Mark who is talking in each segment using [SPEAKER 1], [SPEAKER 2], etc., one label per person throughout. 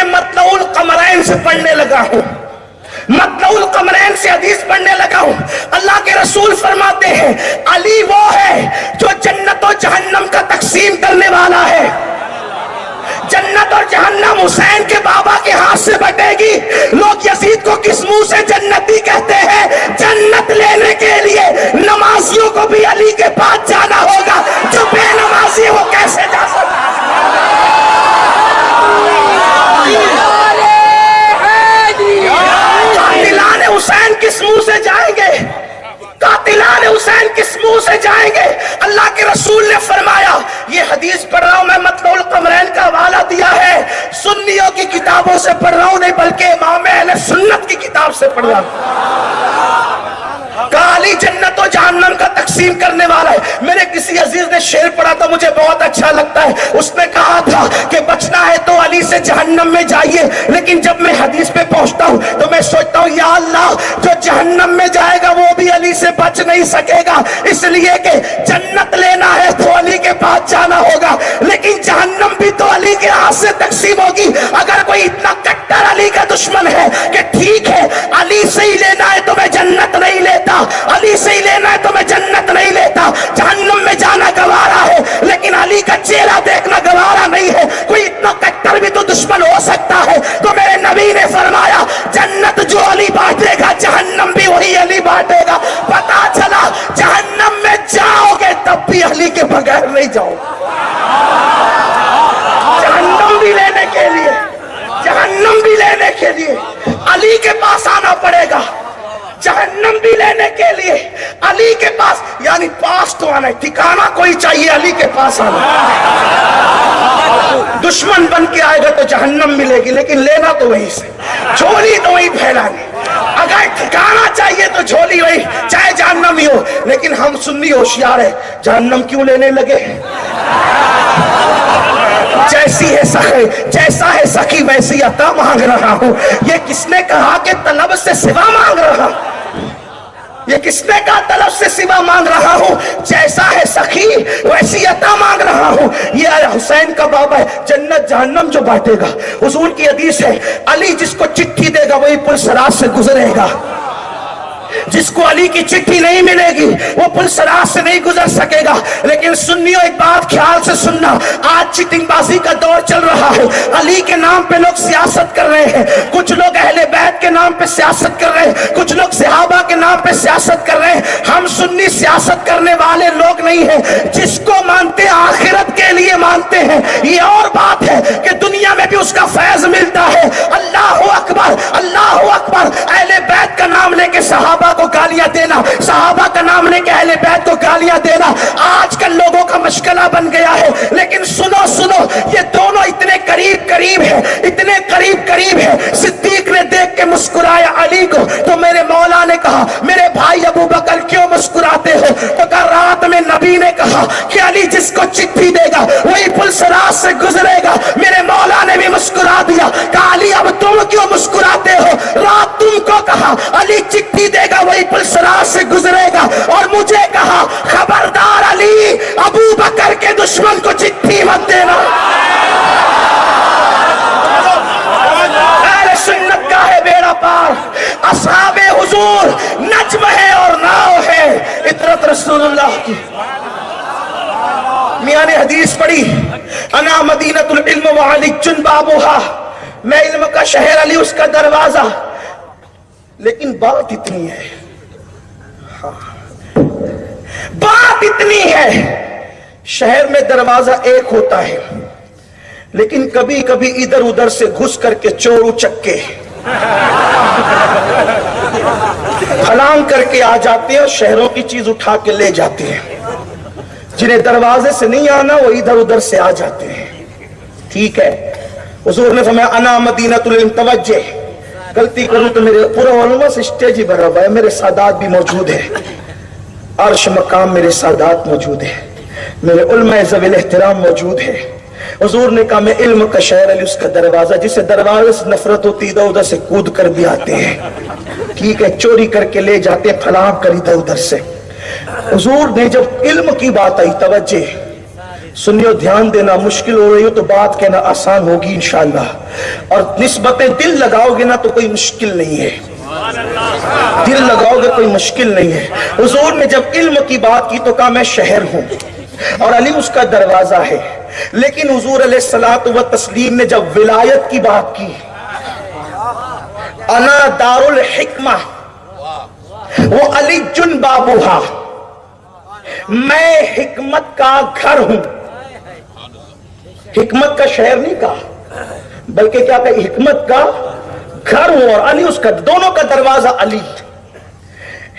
[SPEAKER 1] میں مطلعُ القمرین سے پڑھنے لگا ہوں، مطلعُ القمرین سے حدیث پڑھنے لگا ہوں۔ اللہ کے رسول فرماتے ہیں علی وہ ہے جو جنت و جہنم کا تقسیم کرنے والا ہے۔ جنت اور جہنم حسین کے بابا کے ہاتھ سے بٹے گی۔ لوگ یزید کو کس منہ سے جنتی کہتے ہیں؟ جنت لینے کے لیے نمازیوں کو بھی علی کے پاس جانا ہوگا، جو بے نمازی وہ کیسے جا سکتا ہے؟ قاتلان حسین کس منہ سے جائیں گے؟ قاتلان حسین کس منہ سے جائیں گے؟ اللہ کے رسول نے فرمایا، یہ حدیث پڑھ رہا ہوں میں، مطلعُ القمرین کا حوالہ دیا ہے، سنیوں کی کتابوں سے پڑھ رہا ہوں نہیں بلکہ امام اہل سنت کی کتاب سے پڑھ رہا ہوں۔ کہا علی جنت و جہنم کا تقسیم کرنے والا ہے۔ میرے کسی عزیز نے شعر پڑھا تھا، مجھے بہت اچھا لگتا ہے، اس نے کہا تھا کہ بچنا ہے تو علی سے جہنم میں جائیے، لیکن جب میں حدیث پہ پہنچتا ہوں تو میں سوچتا ہوں یا اللہ جو جہنم میں جائے گا وہ بھی علی سے بچ نہیں سکے گا، اس لیے کہ جنت لینا ہے تو علی کے پاس جانا ہوگا، لیکن جہنم بھی تو علی کے ہاتھ سے تقسیم ہوگی۔ اگر کوئی اتنا کٹر علی کا دشمن ہے کہ ٹھیک ہے علی سے ہی لینا ہے تو میں جنت نہیں لیتا، علی سے ہی لینا ہے تو میں جنت نہیں لیتا، جہنم میں جانا گوارا ہے لیکن علی کا چہرہ دیکھنا گوارا نہیں ہے، کوئی اتنا کٹر بھی تو دشمن ہو سکتا ہے، تو میرے نبی نے فرمایا جنت جو علی بانٹے گا جہنم بھی وہی علی بانٹے گا۔ پتا چلا جہنم میں جاؤ گے تب بھی علی کے بغیر نہیں جاؤ، جہنم بھی لینے کے لیے، جہنم بھی لینے کے لیے علی کے پاس آنا پڑے گا، جہنم بھی لینے کے لیے علی کے پاس، یعنی پاس تو آنا ہے، ٹھکانا کوئی چاہیے علی کے پاس آنا۔ دشمن بن کے آئے گا تو جہنم ملے گی لیکن لینا تو وہی سے، جھولی تو وہی پھیلانی، اگر ٹھکانا چاہیے تو جھولی وہی، چاہے جہنم ہی ہو، لیکن ہم سنی ہوشیار ہے، جہنم کیوں لینے لگے؟ جیسی ہے سخی، جیسا ہے سخی ویسی عطا مانگ رہا ہوں۔ یہ کس نے کہا کہ طلب سے سوا مانگ رہا ہوں؟ یہ کس نے کہا طلب سے سوا مانگ رہا ہوں؟ جیسا ہے سخی ویسی عطا مانگ رہا ہوں۔ یہ حسین کا بابا ہے، جنت جہنم جو بانٹے گا۔ حضور کی حدیث ہے علی جس کو چٹھی دے گا وہی پل صراط سے گزرے گا، جس کو علی کی چٹھی نہیں ملے گی وہ پل صراط سے نہیں گزر سکے گا۔ لیکن سنیو ایک بات خیال سے سننا، آج چٹنگ بازی کا دور چل رہا ہے، علی کے نام پہ لوگ سیاست کر رہے ہیں، کچھ لوگ اہل بیت کے نام پہ سیاست کر رہے ہیں، کچھ لوگ صحابہ کے نام پہ سیاست کر رہے ہیں۔ ہم سنی سیاست کرنے والے لوگ نہیں ہیں، جس کو مانتے آخرت کے لیے مانتے ہیں۔ یہ اور بات ہے کہ دنیا میں بھی اس کا فیض ملتا ہے۔ اللہ اکبر، اللہ اکبر، اہل بیت کا نام لے کے صحابہ کو گالیاں دینا، صحابہ کا نام لے کے اہل بیت کو گالیاں دینا آج کل لوگوں کا مشغلہ بن گیا ہے۔ لیکن سنو سنو، یہ دونوں اتنے قریب قریب ہیں، اتنے قریب قریب ہیں۔ صدیق نے دیکھ کے مسکرایا علی کو، تو میرے مولا نے کہا میرے بھائی ابو بکر کیوں مسکراتے ہو؟ تو کہا رات میں نبی نے کہا کہ علی جس کو چٹھی دے گا وہی پل صراط سے گزرے گا۔ میرے مولا نے بھی مسکرا دیا، کہا علی اب تم کیوں مسکراتے ہو؟ رات تم کو کہا علی چٹھی دے گا وہی پل صراط سے گزرے گا، اور مجھے کہا خبردار علی ابو بکر کے دشمن کو چٹھی مت دینا۔ اہل سنت کا ہے بیڑا پار، اصحاب حضور نجم ہے اور ناؤ ہے، اطرت رسول اللہ کی۔ میاں نے حدیث پڑھی انا مدینۃ العلم وعلی بابھا، میں علم کا شہر علی اس کا دروازہ۔ لیکن بات اتنی ہے، بات اتنی ہے، شہر میں دروازہ ایک ہوتا ہے لیکن کبھی کبھی ادھر ادھر سے گھس کر کے چور اچکے پھلانگ کر کے آ جاتے ہیں اور شہروں کی چیز اٹھا کے لے جاتے ہیں۔ جنہیں دروازے سے نہیں آنا وہ ادھر ادھر سے آ جاتے ہیں۔ ٹھیک ہے، حضور نے فرمایا انا مدینۃ العلم، توجہ، غلطی کروں تو میرے پورا علماء سے اسٹیج ہی بھرا ہوا ہے، میرے سادات بھی موجود ہیں، عرش مقام میرے سادات موجود ہیں، میرے علماء ذوی الاحترام موجود ہیں۔ حضور نے کہا میں علم کا شہر علی اس کا دروازہ، جسے دروازے سے نفرت ہوتی ادھر ادھر سے کود کر بھی آتے ہیں، ٹھیک ہے، چوری کر کے لے جاتے ہیں، پھلانگ کر ادھر ادھر سے۔ حضور نے جب علم کی بات آئی، توجہ، सुनियो, ध्यान देना, मुश्किल हो रही हो तो बात कहना आसान होगी इंशाअल्लाह। और निस्बत दिल लगाओगे ना तो कोई मुश्किल नहीं है, दिल लगाओगे कोई मुश्किल नहीं है। हुजूर ने जब इल्म की बात की तो कहा मैं शहर हूं और अली उसका दरवाजा है। लेकिन हुजूर अलैहिस्सलातु व तस्लीम ने जब विलायत की बात की, अना दारुल हिकमा वो अली जुन बाबूहा, मैं हिकमत का घर हूं। हिकमत का शहर नहीं कहा, बल्कि क्या कहा, हिकमत का घर हूं और अली उसका, दोनों का दरवाजा अली।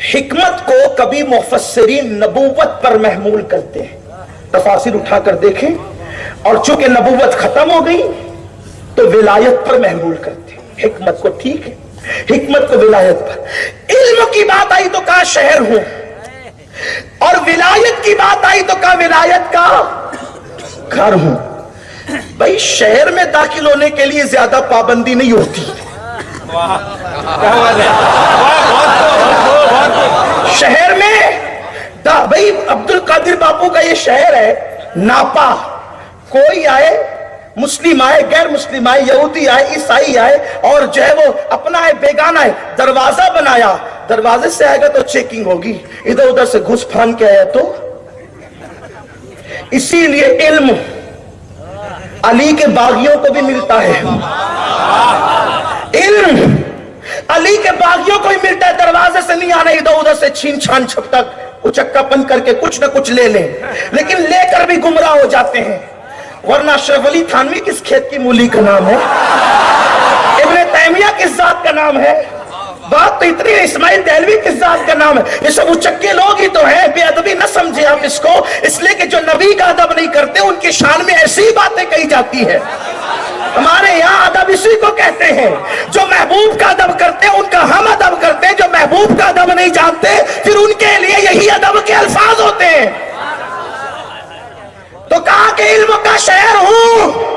[SPEAKER 1] हिकमत को कभी मुफस्सिरीन नबूवत पर महमूल करते हैं, तफासिर उठाकर देखें, और चूंकि नबूवत खत्म हो गई तो विलायत पर महमूल करते हैं हिकमत को। ठीक है, हिकमत को विलायत पर। इल्म की बात आई तो कहा शहर हूं, और विलायत की बात आई तो कहा विलायत का घर हूं। भाई शहर में दाखिल होने के लिए ज्यादा पाबंदी नहीं होती। शहर में भाई अब्दुल कादिर बापू का ये शहर है नापा, कोई आए, मुस्लिम आए, गैर मुस्लिम आए, यहूदी आए, ईसाई आए, और जो है वो अपना है बेगाना है, दरवाजा बनाया, दरवाजे से आएगा तो चेकिंग होगी, इधर उधर से घुस फान के आया तो। इसीलिए इल्म अली के बागियों को भी मिलता है, इल्म अली के बागियों को ही मिलता है। दरवाजे से नहीं आना, इधर उधर से छीन छान छपटक उचक्कापन करके कुछ ना कुछ ले लें, लेकिन लेकर भी गुमराह हो जाते हैं। वरना अशरफ अली थानवी किस खेत की मूली का नाम है, इब्ने तैमिया किस जात का नाम है, बात तो इतनी है, इस्माइल देहलवी किस जात का नाम है। ये सब उचक्के लोग ही तो हैं, बेअदबी न समझे आप इसको, इसलिए कि जो नबी का अदब नहीं करते उनकी शान में ऐसी बातें कही जाती है। हमारे यहाँ अदब इसी को कहते हैं, जो महबूब का अदब करते हैं उनका हम अदब करते हैं, जो महबूब का अदब नहीं जानते फिर उनके लिए यही अदब के अल्फाज होते हैं। तो कहा कि इल्म का शहर हूं,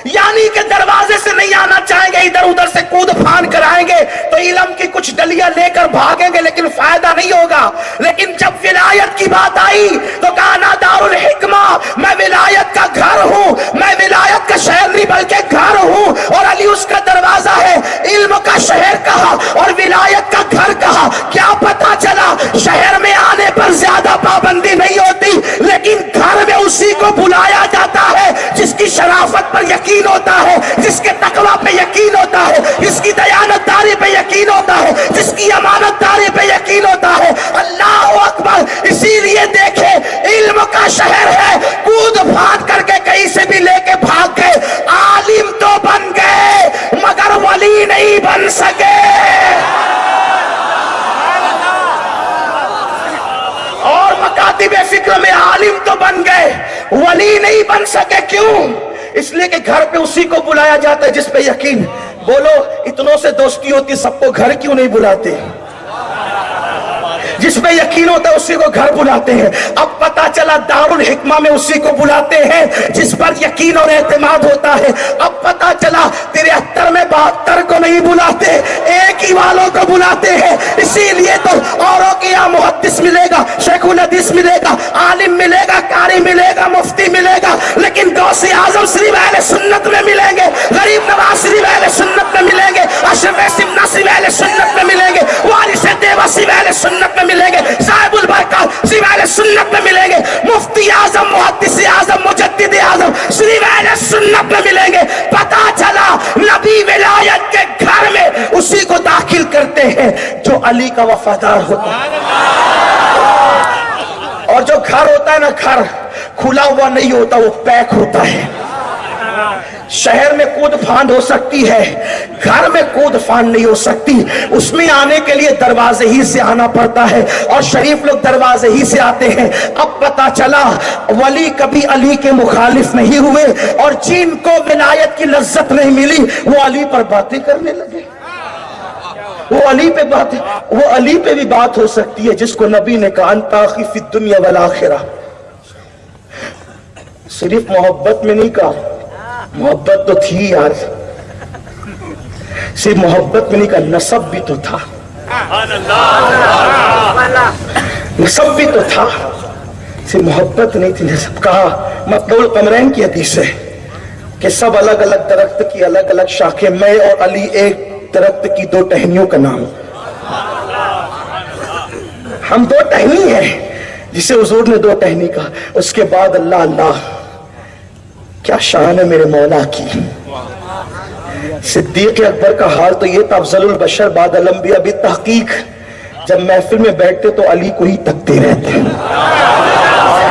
[SPEAKER 1] यानी कि दरवाजे से नहीं आना चाहेंगे, इधर उधर से कूद फान कराएंगे तो इल्म की कुछ डलियां लेकर भागेंगे, लेकिन फायदा नहीं होगा। लेकिन जब विलायत की बात आई तो कहा ना दारुल हिकमा, मैं विलायत का घर हूं, मैं विलायत का शहर नहीं बल्कि घर हूं, और अली उसका दरवाजा है। इल्म का शहर कहा और विलायत का घर कहा। क्या पता चला, शहर में आने पर ज्यादा पाबंदी नहीं होती, लेकिन घर में उसी को बुलाया जाता है जिसकी शराफत पर यकीन होता है, जिसके तकवा पे यकीन होता है, जिसकी दयानतदारी पे यकीन होता है, जिसकी अमानतदारी पे यकीन होता है। अल्लाह अकबर। इसीलिए देखे, इल्म का शहर है, कूद फांद करके कहीं से भी लेके भाग गए। आलिम तो बन गए मगर वली नहीं बन सके। और मकातिबे फिक्र में आलिम तो बन गए, वली नहीं बन सके। क्यों? इसलिए कि घर पे उसी को बुलाया जाता है जिस पे यकीन। बोलो, इतनों से दोस्ती होती, सबको घर क्यों नहीं बुलाते? जिस पे यकीन होता है उसी को घर बुलाते हैं। अब पता चला दारुल हिकमा में उसी को बुलाते हैं जिस पर यकीन और एतमाद होता है। अब पता चला 73 में 72 को नहीं बुलाते, एक ही वालों को बुलाते हैं। इसीलिए तो औरों के यहाँ मुहद्दिस मिलेगा, शेखुल हदीस मिलेगा, आलिम मिलेगा, कारी मिलेगा, मुफ्ती मिलेगा, लेकिन गौसे आजम सिर्फ अहले सुन्नत में मिलेंगे, गरीब नवाज सिर्फ अहले सुन्नत में मिलेंगे, अशरफ सिमना सिर्फ अहले सुन्नत में मिलेंगे, वारिस देवा सिर्फ अहले सुन्नत में मिलेंगे, साहिबुल बरकत सिर्फ अहले सुन्नत में मिलेंगे, मुफ्ती आजम, मुहद्दिस आजम, मुजद्दिद आजम सिर्फ अहले सुन्नत में मिलेंगे। पता चला नबी विलायत के घर में उसी को दाखिल करते हैं जो अली का वफादार होता है। और जो घर होता है ना, घर खुला हुआ नहीं होता, वो पैक होता है। शहर में कूद फांद हो सकती है, घर में कूद फांद नहीं हो सकती। उसमें आने के लिए दरवाजे ही से आना पड़ता है, और शरीफ लोग दरवाजे ही से आते हैं। अब पता चला वली कभी अली के मुखालिफ नहीं हुए, और जिनको विलायत की लज्जत नहीं मिली वो अली पर बातें करने लगे। वो अली पे बात, वो अली पे भी बात हो सकती है जिसको नबी ने कहा अंताखी फी दुनिया वल आखिरा। सिर्फ मोहब्बत में नहीं कहा, मोहब्बत तो थी यार, सिर्फ मोहब्बत में नहीं कहा, नसब भी तो था, नसब भी तो था। से मोहब्बत नहीं थी। सब कहा मतलुल कमरैन की हदीस है कि सब अलग अलग दरख्त की अलग अलग शाखें, मैं और अली एक दरख्त की दो टहनियों का नाम। हम दो टहनी हैं जिसे हुजूर ने दो टहनी कहा। उसके बाद अल्लाह अल्लाह क्या शान है मेरे मौला की। सिद्दीक अकबर का हाल तो ये था, अफजलुल बशर बाद अलंबिया भी तहकीक, जब महफिल में बैठते तो अली को ही तकते रहते।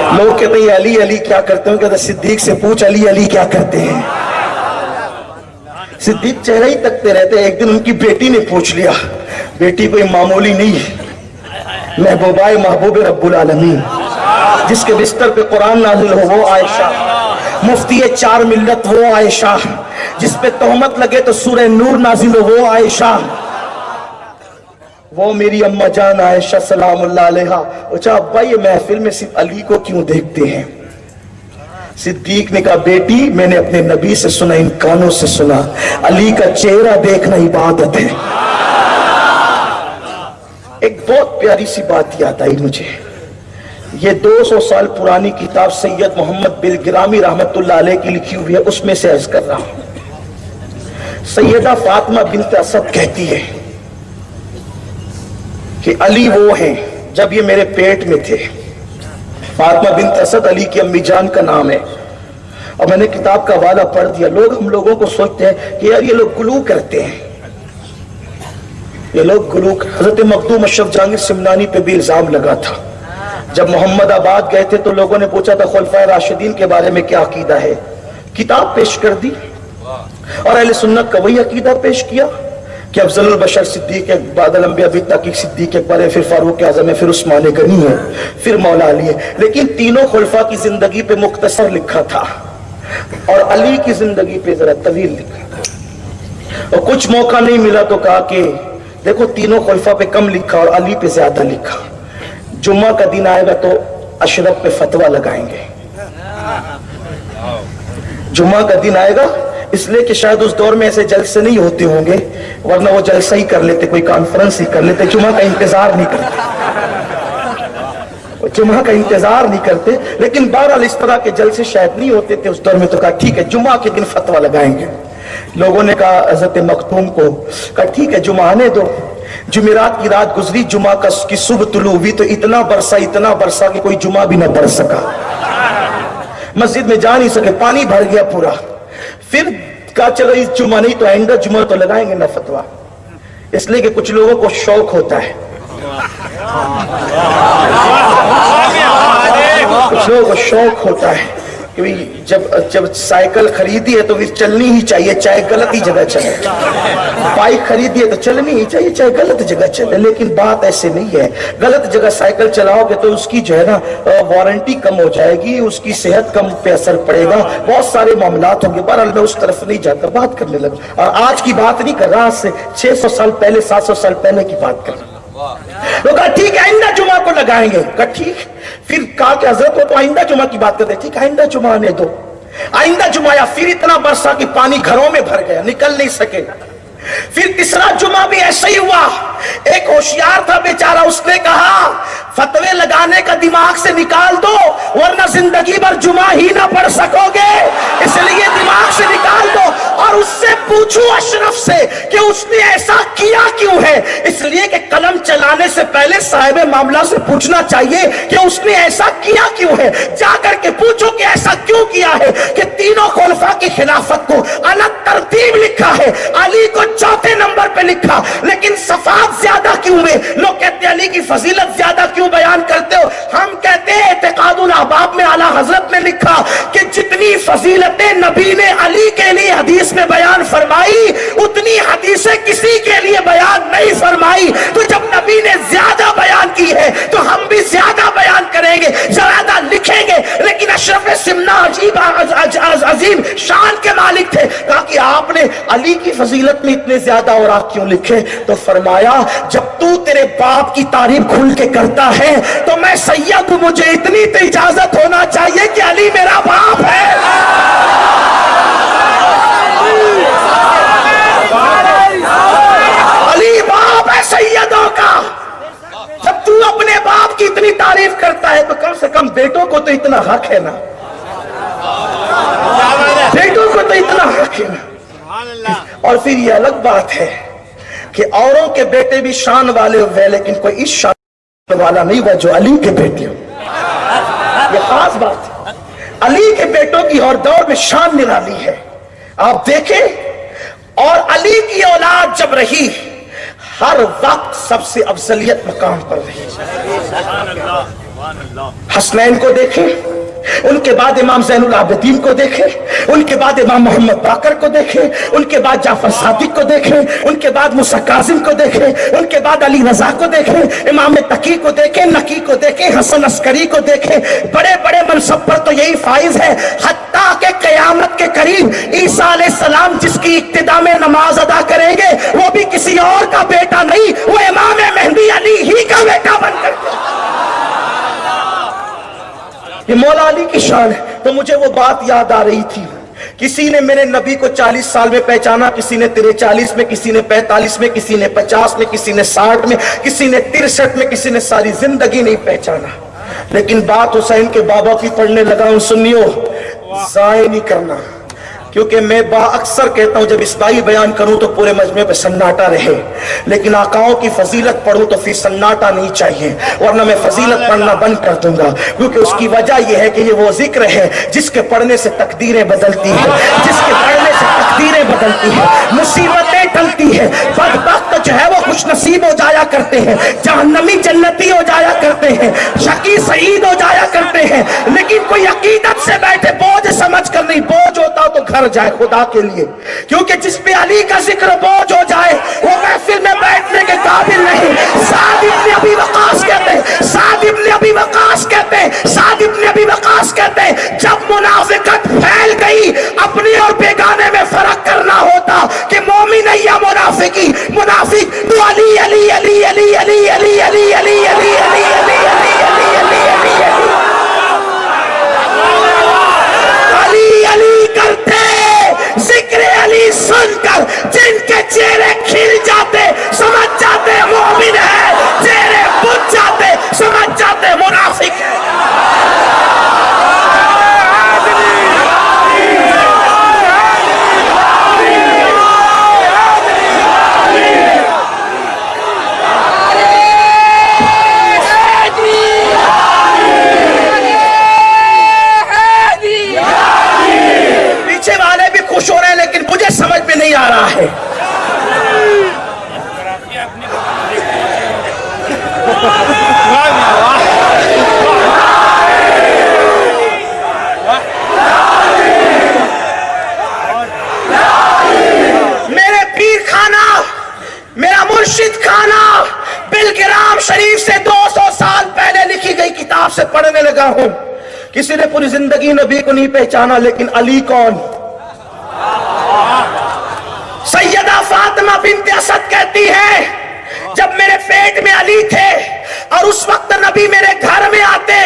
[SPEAKER 1] लोग कहते हैं अली अली क्या करते हैं, कहते सिद्दीक से पूछ अली अली क्या करते हैं। सिद्दीक चेहरा ही तकते रहते। एक दिन उनकी बेटी ने पूछ लिया, बेटी कोई मामूली नहीं, महबूबाए महबूब रब्बुल आलमीन, जिसके बिस्तर पे कुरान नाजिल हो वो आयशा, मुफ्ती चार मिल्लत वो आयशा, जिस पे तोहमत लगे तो सूरह नूर नाजिल हो वो आयशा, वो मेरी अम्मा जान आयशा सलामुल्लाह अलैहा। अच्छा अब्बा ये महफिल में सिर्फ अली को क्यों देखते हैं? सिद्दीक ने कहा बेटी मैंने अपने नबी से सुना, इन कानों से सुना, अली का चेहरा देखना इबादत है। एक बहुत प्यारी सी बात याद आई मुझे, ये 200 साल पुरानी किताब सैयद मोहम्मद बिल गिरामी रहमतुल्लाह अलैह की लिखी हुई है, उसमें से अर्ज कर रहा हूं। सैयदा फातिमा बिन्त असद कहती है कि अली वो हैं जब ये मेरे पेट में थे। फातिमा बिन्त असद अली की अम्मी जान का नाम है। और मैंने किताब का हवाला पढ़ दिया। हम लोगों को सोचते हैं कि यार ये लोग गुलू करते हैं, ये लोग गुलू। हजरत मखदूम अशरफ जहांगीर सिमनानी पे भी इल्जाम लगा था। जब मोहम्मदाबाद गए थे तो लोगों ने पूछा था खुलफाए राशिदीन के बारे में क्या अकीदा है, किताब पेश कर दी और अहले सुन्नत का वही अकीदा पेश किया कि अफजलुल बशर सिद्दीक बादल अंबिया भी तकीक सिद्दीक अकबर है, फिर फारूक आजम है, फिर उस्मान गनी है, फिर मौला अली है। लेकिन तीनों खुलफा की जिंदगी पे मुख्तसर लिखा था और अली की जिंदगी पे जरा तवील लिखा। और कुछ मौका नहीं मिला तो कहा कि देखो तीनों खुलफा पे कम लिखा और अली पे ज्यादा लिखा। जुम्मा का दिन आएगा तो अशरफ पे फतवा लगाएंगे। जुम्मा का दिन आएगा इसलिए कि शायद उस दौर में ऐसे जलसे नहीं होते होंगे, वरना वो जलसा ही कर लेते, कोई कॉन्फ्रेंस ही कर लेते, जुम्मा का इंतजार नहीं करते, जुम्मा का इंतजार नहीं करते। लेकिन बहरहाल इस तरह के जलसे शायद नहीं होते थे उस दौर में, तो कहा ठीक है जुम्मा के दिन फतवा लगाएंगे। लोगों ने कहा हजरत मखदूम को, कहा ठीक है जुम्मा आने दो। जुमेरात की रात गुजरी, जुम्मा की सुबह तुलू हुई तो इतना बरसा कि कोई जुम्मा भी ना पढ़ सका, मस्जिद में जा नहीं सके, पानी भर गया पूरा। फिर कहा चलो इस जुम्मा नहीं तो आएंगे, जुम्मा तो लगाएंगे ना फतवा, इसलिए कि कुछ लोगों को शौक होता है, कुछ लोगों को शौक होता है कि जब साइकिल खरीदी है तो फिर चलनी ही चाहिए चाहे गलत ही जगह चले, बाइक खरीदी है तो चलनी ही चाहिए चाहे गलत जगह चले। लेकिन बात ऐसे नहीं है, गलत जगह साइकिल चलाओगे तो उसकी जो है ना वारंटी कम हो जाएगी, उसकी सेहत कम पे असर पड़ेगा, बहुत सारे मामलात होंगे। बहरहाल मैं उस तरफ नहीं जाता, बात करने लगा। और आज की बात नहीं कर रहा, आज से 600 साल पहले 700 साल पहले की बात कर रहा। तो कहा ठीक है आइंदा जुमा को लगाएंगे। कहा ठीक। फिर कहा कि हजरत वो तो आइंदा जुमा की बात करते, ठीक आइंदा जुमा आने दो। आइंदा जुमा आया, फिर इतना बरसा कि पानी घरों में भर गया, निकल नहीं सके। फिर तीसरा जुमा भी ऐसा ही हुआ। एक होशियार था बेचारा, उसने कहा फतवे लगाने का दिमाग से निकाल दो वरना जिंदगी भर जुमा ही ना पढ़ सकोगे, इसलिए दिमाग से निकाल दो और उससे पूछो अशरफ से कि उसने ऐसा किया क्यों है। इसलिए कि कलम चलाने से पहले साहिब मामला से पूछना चाहिए कि उसने ऐसा किया क्यों है। जाकर के पूछो कि ऐसा क्यों किया है कि तीनों खुलफा की खिलाफत को अलग तरतीब लिखा है, अली को चौथे नंबर पे लिखा, लेकिन सफात ज्यादा क्यों हुए। लोग कहते हैं अली की फजीलत ज्यादा क्यों बयान करते हो, हम कहते हैं इत्तेकादुल अहबाब में आला हजरत ने लिखा कि जितनी फजीलतें नबी ने अली के लिए हदीस में बयान फरमाई उतनी हदीसें किसी के लिए बयान नहीं फरमाई। तो जब नबी ने ज्यादा बयान की है तो हम भी ज्यादा बयान करेंगे, ज्यादा लिखेंगे। लेकिन अशरफ सिमना अजीम शान के मालिक थे, कहा कि आपने अली की फजीलत में इतने ज्यादा और आप क्यों लिखे। तो फरमाया जब तू तेरे बाप की तारीफ खुल के करता है तो मैं सैयद हूं, मुझे इतनी तो इजाजत होना चाहिए कि अली मेरा बाप है। अली बाप है सैयदों का। जब तू अपने बाप की इतनी तारीफ करता है तो कम से कम बेटों को तो इतना हक है ना, बेटों को तो इतना हक है ना। और फिर ये अलग बात है कि औरों के बेटे भी शान वाले हुए, लेकिन कोई इस शान वाला नहीं हुआ जो अली के बेटे हो। ये खास बात है, अली के बेटों की और दौर में शान निराली है। आप देखें, और अली की औलाद जब रही हर वक्त सबसे अफजलियत मकाम पर रही। हसनैन को देखें, उनके बाद इमाम ज़ैनुल आबिदीन को देखें, उनके बाद इमाम मोहम्मद बाकर को देखें, उनके बाद जाफर सादिक को देखें, उनके बाद मूसा काजिम को देखें, उनके बाद अली रजा को देखें, इमाम तकी को देखें, नकी को देखें, हसन अस्करी को देखें। बड़े बड़े मनसब पर तो यही फाइज है, हत्ता के क़यामत के करीब ईसा अलैहिस्सलाम जिसकी इक्तिदा में नमाज अदा करेंगे वो भी किसी और का बेटा नहीं, वो इमाम मेहदी अली ही का बेटा बनकर। ये मौला अली की शान है। तो मुझे वो बात याद आ रही थी, किसी ने मेरे नबी को 40 साल में पहचाना, किसी ने 43 में, किसी ने 45 में, किसी ने 50 में, किसी ने 60 में, किसी ने 63 में, किसी ने सारी जिंदगी नहीं पहचाना। लेकिन बात हुसैन के बाबा की पढ़ने लगा हूं। सुनियो, ज़ाय नहीं करना, क्योंकि मैं अक्सर कहता हूं जब इस्बाई बयान करूं तो पूरे मजमे पे सन्नाटा रहे, लेकिन आकाओं की फजीलत पढ़ूं तो फिर सन्नाटा नहीं चाहिए, वरना मैं फजीलत पढ़ना बंद कर दूंगा। क्योंकि उसकी वजह यह है कि ये वो जिक्र है जिसके पढ़ने से तकदीरें बदलती है, जिसके पढ़ने से तकदीरें बदलती है, मुसीबतें टलती है, बदबख्त जो है वो खुश नसीब हो जाया करते हैं, जहन्नमी जन्नती हो जाया करते हैं, शकी सईद हो जाया करते हैं। लेकिन कोई अकीदत से बैठे बोझ समझ कर नहीं, बोझ होता तो घर जाए खुदा के लिए, क्योंकि जिस पे अली का जिक्र बोझ हो जाए वो महफिल में बैठने के काबिल नहीं। साद इब्न अबी वक़ास कहते हैं, साद इब्न अबी वक़ास कहते हैं, साद इब्न अबी वक़ास कहते हैं, जब मुनाफिकत फैल गई अपने और बेगाने में फर्क करना होता कि मोमिन है या मुनाफिकी, मुनाफिक तो अली अली अली अली अली अली अली अली अली अली अली करते, जिक्र अली सुनकर जिनके चेहरे खिल जाते समझ जाते मोमिन है, चेहरे बुझ जाते समझ जाते मुनाफिक है। खुश हो रहे हैं लेकिन मुझे समझ में नहीं आ रहा है। मेरे पीर खाना, मेरा मुर्शिद खाना बिलगिराम शरीफ से 200 साल पहले लिखी गई किताब से पढ़ने लगा हूं। किसी ने पूरी जिंदगी नबी को नहीं पहचाना, लेकिन अली कौन? सैयदा फातिमा बिन्त असद कहती है, जब मेरे पेट में अली थे और उस वक्त नबी मेरे घर में आते,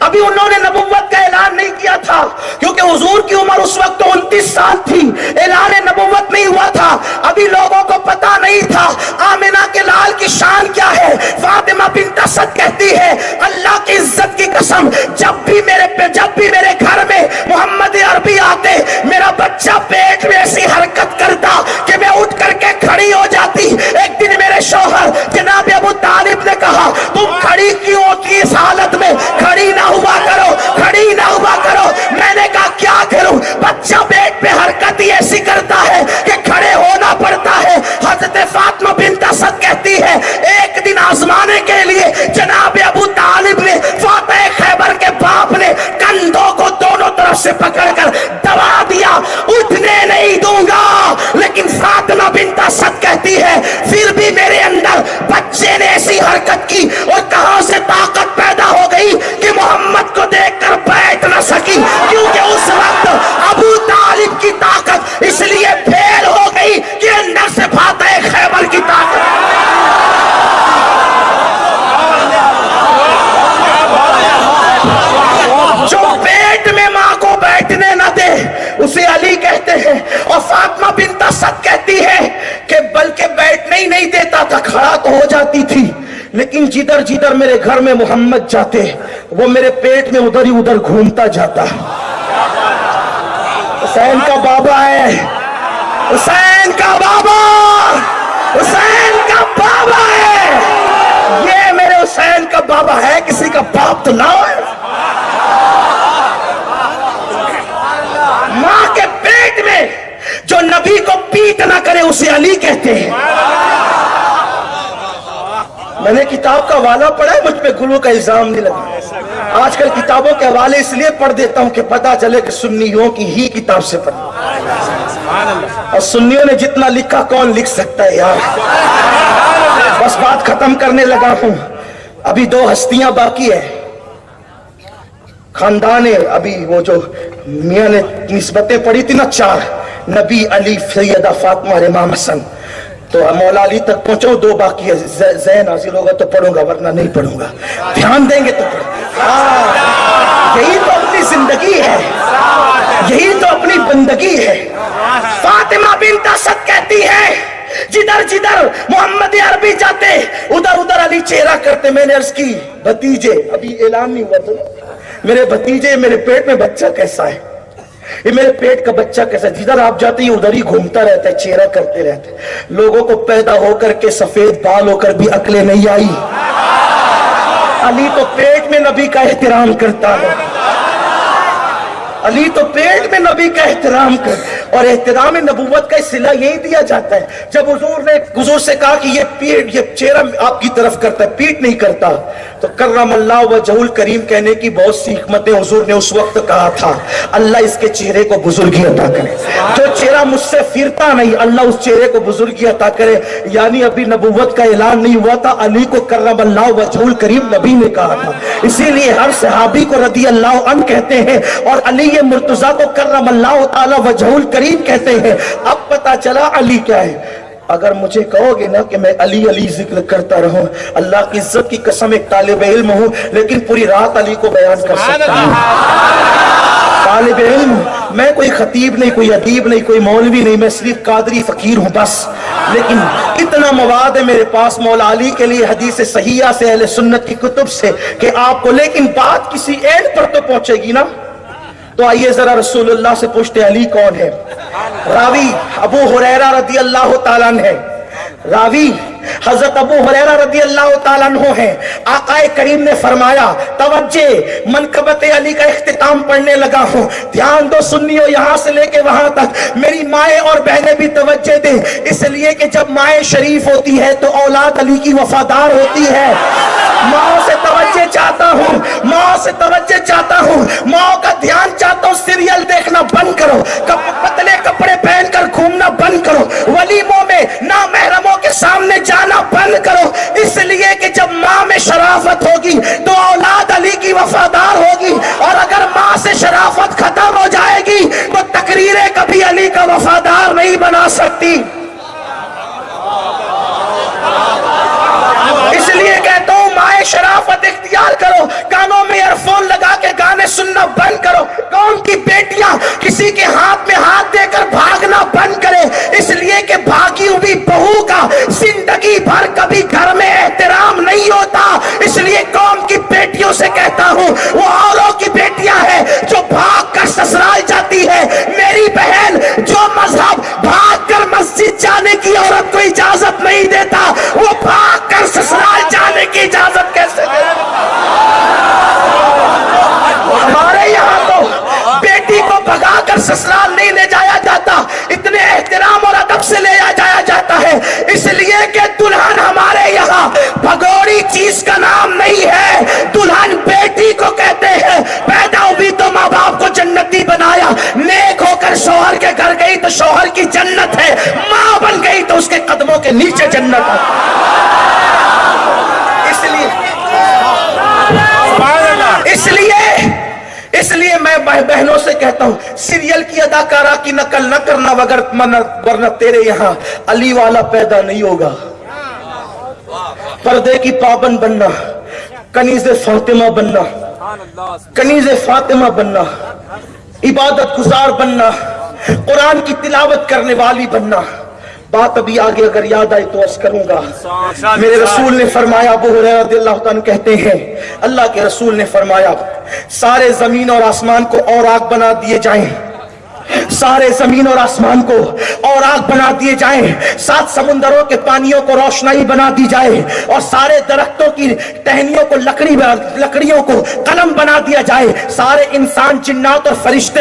[SPEAKER 1] अभी उन्होंने नबुव्वत का ऐलान नहीं किया था, क्योंकि हुजूर की उम्र उस वक्त तो 29 साल थी, ऐलान नबुव्वत नहीं हुआ था, अभी लोगों को पता नहीं था आमिना के लाल की शान क्या है। फातिमा बिन्त असद कहती है, अल्लाह की इज्जत की कसम, जब भी मेरे घर में मोहम्मद अरबी आते, मेरा बच्चा पेट में ऐसी हरकत करता कि मैं उठ करके खड़ी हो जाती। एक दिन मेरे शौहर जनाब अबू तालिब ने कहा, तुम खड़ी क्यों होती इस हालत में, खड़ी ना हुआ करो, खड़ी ना हुआ करो। मैंने कहा क्या करूं, बच्चा पेट पे हरकत ही ऐसी करता है कि खड़े होना पड़ता है। हजरत फातिमा बिन्त असद कहती है, एक दिन आजमाने के लिए जनाब अबू तालिब ने, फातिह खैबर के बाप ने कंधों को दोनों तरफ से पकड़कर दबा दिया, उठने नहीं दूंगा। लेकिन फातिमा बिन्त असद कहती है, फिर भी मेरे अंदर बच्चे ने ऐसी हरकत की और कहां से ताकत पैदा हो गई कि मोहम्मद को देखकर बैठ न सकी, क्योंकि उस वक्त अबू तालिब की ताकत इसलिए फेल हो गई कि अंदर से फातिह खैबर की ताकत। जो पेट में मां को बैठने न दे उसे अली कहते हैं। और फातिमा बिन्त असद कहती है कि बल्कि बैठने ही नहीं देता था, खड़ा तो हो जाती थी, لیکن جدھر جدھر میرے گھر میں محمد جاتے وہ میرے پیٹ میں ادھر ہی ادھر گھومتا جاتا. حسین کا بابا ہے, حسین کا بابا, حسین کا بابا ہے. یہ میرے حسین کا بابا ہے, کسی کا باپ تو نہ ہے. ماں کے پیٹ میں جو نبی کو پیٹ نہ کرے اسے علی کہتے ہیں. میں نے کتاب کا حوالہ پڑھا ہے, مجھ پہ گلو کا الزام نہیں لگا. آج کل کتابوں کے حوالے اس لیے پڑھ دیتا ہوں کہ پتا چلے کہ سنیوں کی ہی کتاب سے پڑھ, اور سنیوں نے جتنا لکھا کون لکھ سکتا ہے یار. بس بات ختم کرنے لگا ہوں. ابھی 2 ہستیاں باقی ہیں خاندان. ابھی وہ جو میاں نے نسبتیں پڑھی تھی نا 4, نبی, علی, سیدہ فاطمہ اور امام حسن, تو مولا علی تک پہنچو. 2 باقی ہے. زین حاصل ہوگا تو پڑھوں گا, ورنہ نہیں پڑھوں گا. دھیان دیں گے تو یہی تو اپنی زندگی ہے, یہی تو اپنی بندگی ہے. فاطمہ بنت اسد کہتی ہے جدھر جدھر محمد عربی جاتے ادھر ادھر علی چہرہ کرتے. میں نے عرض کی بھتیجے, ابھی اعلان نہیں ہوا تھا, میرے بھتیجے میرے پیٹ میں بچہ کیسا ہے, یہ میرے پیٹ کا بچہ کیسا ہے. جدھر آپ جاتے ہیں ادھر ہی گھومتا رہتا ہے, چہرہ کرتے رہتے. لوگوں کو پیدا ہو کر کے سفید بال ہو کر بھی عقلیں نہیں آئی. علی تو پیٹ میں نبی کا احترام کرتا ہے, علی تو پیٹ میں نبی کا احترام کر. اور احترام نبوت کا صلہ یہی دیا جاتا ہے. جب حضور سے کہا کہ یہ چہرہ آپ کی طرف کرتا ہے, پیٹ نہیں کرتا, تو کرم اللہ وجہہ الکریم کہنے کی بہت سی حکمتیں حضور نے اس وقت کہا تھا. اللہ اس کے چہرے کو بزرگی عطا کرے. جو چہرہ مجھ سے پھرتا نہیں, اللہ اس چہرے کو بزرگی عطا کرے. یعنی ابھی نبوت کا اعلان نہیں ہوا تھا, علی کو کرم اللہ وجہہ الکریم نبی نے کہا تھا. اسی لیے ہر صحابی کو رضی اللہ عنہ کہتے ہیں, اور علی مرتضیٰ کو کرم اللہ تعالی وجہہ الکریم کہتے ہیں. اب پتا چلا علی کیا ہے. اگر مجھے کہو گے نا کہ میں علی علی ذکر کرتا رہوں, اللہ کی عزت کی قسم ایک طالب علم ہوں, لیکن پوری رات علی کو بیان کر سکتا ہوں. طالب علم, میں کوئی خطیب نہیں, کوئی ادیب نہیں, کوئی مولوی نہیں, میں صرف قادری فقیر ہوں بس. لیکن اتنا مواد ہے میرے پاس مولا علی کے لیے حدیث صحیحہ سے, اہل سنت کی کتب سے, کہ آپ کو, لیکن بات کسی اینڈ پر تو پہنچے گی نا. تو آئیے ذرا رسول اللہ سے پوچھتے علی کون ہے. راوی ابو ہریرہ رضی اللہ تعالیٰ عنہ ہے. راوی حضرت ابو ہریرہ رضی اللہ تعالیٰ عنہ ہیں. آقا کریم نے فرمایا, توجہ, منقبت علی کا اختتام پڑھنے لگا ہوں, دھیان دو سنیو, یہاں سے لے کے وہاں تک. میری مائیں اور بہنیں بھی توجہ دیں, اس لیے کہ جب مائیں شریف ہوتی ہے تو اولاد علی کی وفادار ہوتی ہے. ماں سے توجہ چاہتا ہوں, ماں سے توجہ چاہتا ہوں, ماں کا دھیان چاہتا ہوں. سیریل دیکھنا بند کرو, پتلے کپڑے پہن کر گھومنا بند کرو, ولیموں میں نامحرموں کے سامنے جانا بند کرو. اس لیے کہ جب ماں میں شرافت ہوگی تو اولاد علی کی وفادار ہوگی, اور اگر ماں سے شرافت ختم ہو جائے گی تو تقریریں کبھی علی کا وفادار نہیں بنا سکتی. اس لیے کہتا ہوں مائیں شرافت اختیار کرو, کانوں میں ایئر فون لگا کے گانے سننا بند کرو. قوم کی بیٹیاں کسی کے ہاتھ میں ہاتھ دے کر بھاگنا بند کرے, اس لیے کہ بھاگی ہوئی بہو کا زندگی بھر کبھی گھر میں احترام نہیں ہوتا. اس لیے قوم کی بیٹیوں سے کہتا ہوں, وہ اوروں کی بیٹیاں ہیں جو بھاگ کر سسرال جاتی ہے. میری بہن, جو مذہب بھاگ کر مسجد جانے کی عورت کو اجازت نہیں دیتا, وہ بھاگ کر سسرال جانے کی اجازت کیسے دے؟ ہمارے یہاں تو بیٹی کو بھگا کر سسرال نہیں لے جایا جاتا, اتنے احترام اور ادب سے لے جایا جاتا ہے. اس لیے کہ دلہن ہمارے یہاں بھگوڑی چیز کا نام نہیں ہے, دلہن بیٹی کو کہتے ہیں. پیدا ہوئی تو ماں باپ کو جنتی بنایا, نیک ہو کر شوہر کے گھر گئی تو شوہر کی جنت ہے, ماں بن گئی تو اس کے قدموں کے نیچے جنت ہے. اس لیے میں بہنوں سے کہتا ہوں, سیریل کی اداکارہ کی نقل نہ کرنا, ورنہ تیرے یہاں علی والا پیدا نہیں ہوگا. پردے کی پابند بننا, کنیز فاطمہ بننا, کنیز فاطمہ بننا, عبادت گزار بننا, قرآن کی تلاوت کرنے والی بننا, بات ابھی آگے اگر یاد آئی تو عرض کروں گا. میرے رسول نے فرمایا, ابو ہریرہ رضی اللہ تعالیٰ عنہ کہتے ہیں اللہ کے رسول نے فرمایا سارے زمین اور آسمان کو اور آگ بنا دیے جائیں, سارے زمین اور آسمان کو اور آگ بنا دیے جائیں, 7 سمندروں کے پانیوں کو روشنائی بنا دی جائے, اور سارے درختوں کی ٹہنیوں کو لکڑیوں کو قلم بنا دیا جائے, سارے انسان جنات اور فرشتے